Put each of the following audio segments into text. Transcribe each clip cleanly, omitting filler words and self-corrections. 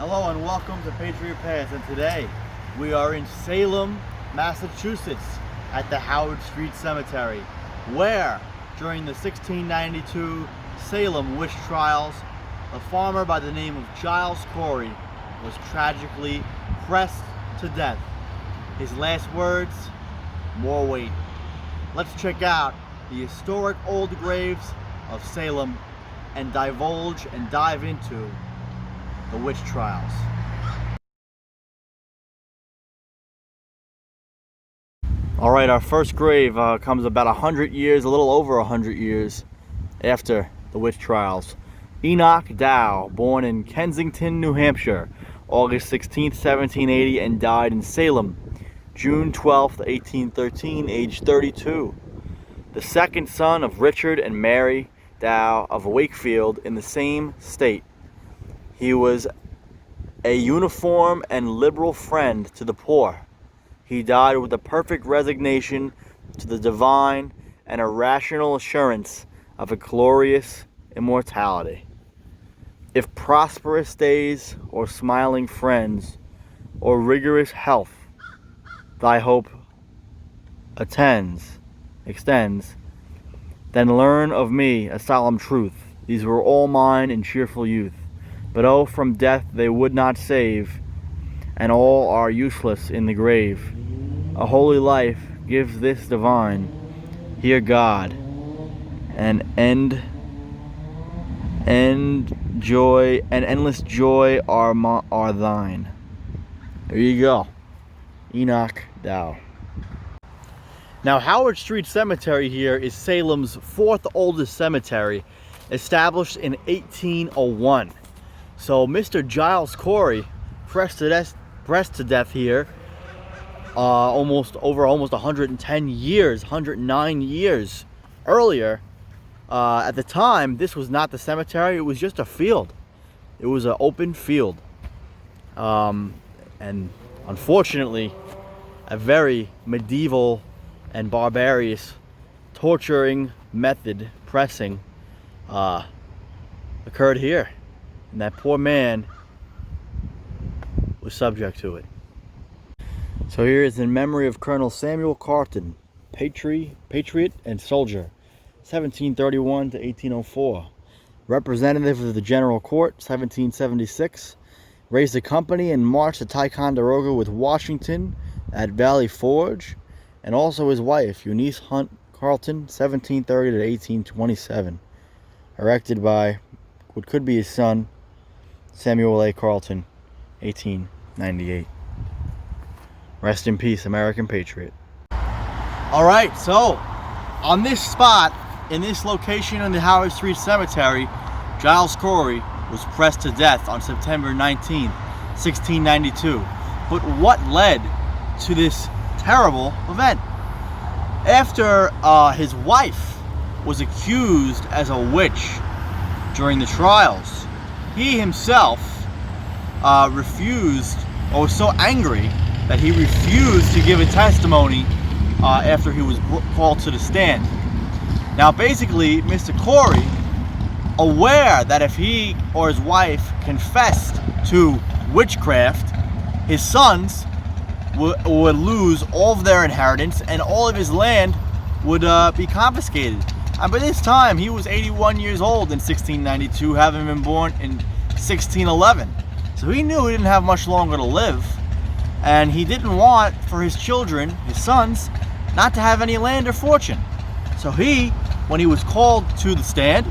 Hello and welcome to Patriot Paths, and today we are in Salem, Massachusetts at the Howard Street Cemetery, where during the 1692 Salem Witch Trials, a farmer by the name of Giles was tragically pressed to death. His last words, "More weight." Let's check out the historic old graves of Salem and divulge and dive into the witch trials. All right, our first grave comes about 100 years, a little over 100 years after the witch trials. Enoch Dow, born in Kensington, New Hampshire, August 16th, 1780, and died in Salem, June 12th, 1813, age 32. The second son of Richard and Mary Dow of Wakefield in the same state. He was a uniform and liberal friend to the poor. He died with a perfect resignation to the divine and a rational assurance of a glorious immortality. If prosperous days or smiling friends or rigorous health thy hope extends, then learn of me a solemn truth. These were all mine in cheerful youth. But oh, from death they would not save, and all are useless in the grave. A holy life gives this divine. Hear God, and end joy, and endless joy are thine. There you go, Enoch Dow. Now, Howard Street Cemetery here is Salem's fourth oldest cemetery, established in 1801. So Mr. Giles Corey pressed to death here almost 110 years, 109 years earlier. At the time, this was not the cemetery, it was just a field. It was an open field. And unfortunately, a very medieval and barbarous torturing method, pressing, occurred here. And that poor man was subject to it. So here is in memory of Colonel Samuel Carton, patriot and soldier, 1731 to 1804. Representative of the General Court, 1776. Raised a company and marched to Ticonderoga with Washington at Valley Forge. And also his wife, Eunice Hunt Carleton, 1730 to 1827. Erected by what could be his son, Samuel A. Carleton, 1898. Rest in peace, American patriot. All right, so on this spot, in this location in the Howard Street Cemetery, Giles Corey was pressed to death on September 19th, 1692. But what led to this terrible event? After his wife was accused as a witch during the trials, he himself refused, or was so angry that he refused to give a testimony after he was called to the stand. Now basically, Mr. Corey, aware that if he or his wife confessed to witchcraft, his sons would lose all of their inheritance and all of his land would be confiscated. And by this time, he was 81 years old in 1692, having been born in 1611. So he knew he didn't have much longer to live, and he didn't want for his children, his sons, not to have any land or fortune. So he, when he was called to the stand,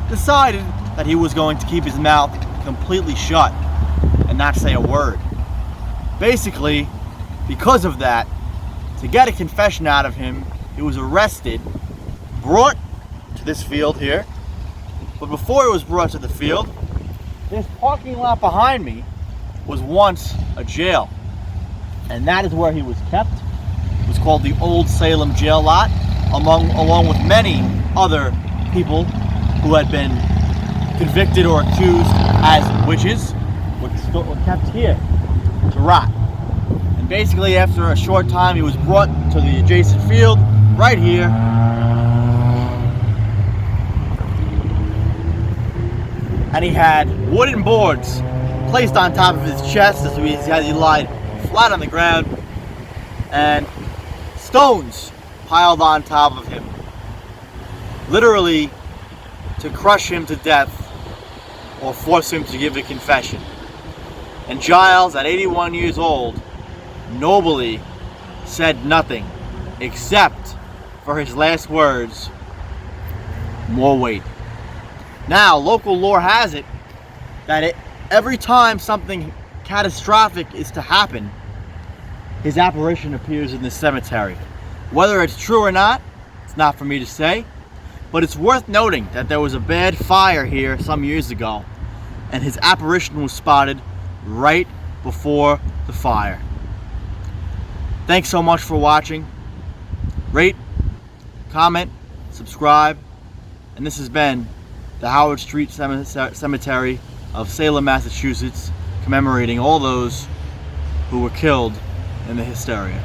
decided that he was going to keep his mouth completely shut and not say a word. Basically, because of that, to get a confession out of him, he was arrested, brought to this field here. But before he was brought to the field, this parking lot behind me was once a jail. And that is where he was kept. It was called the Old Salem Jail Lot, along with many other people who had been convicted or accused as witches, were kept here to rot. And basically, after a short time, he was brought to the adjacent field right here. And he had wooden boards placed on top of his chest as he lied flat on the ground, and stones piled on top of him, literally to crush him to death or force him to give a confession. And Giles, at 81 years old, nobly said nothing except for his last words, "More weight." Now, local lore has it that every time something catastrophic is to happen, his apparition appears in the cemetery. Whether it's true or not, it's not for me to say, but it's worth noting that there was a bad fire here some years ago, and his apparition was spotted right before the fire. Thanks so much for watching. Rate, comment, subscribe, and this has been the Howard Street Cemetery of Salem, Massachusetts, commemorating all those who were killed in the Hysteria.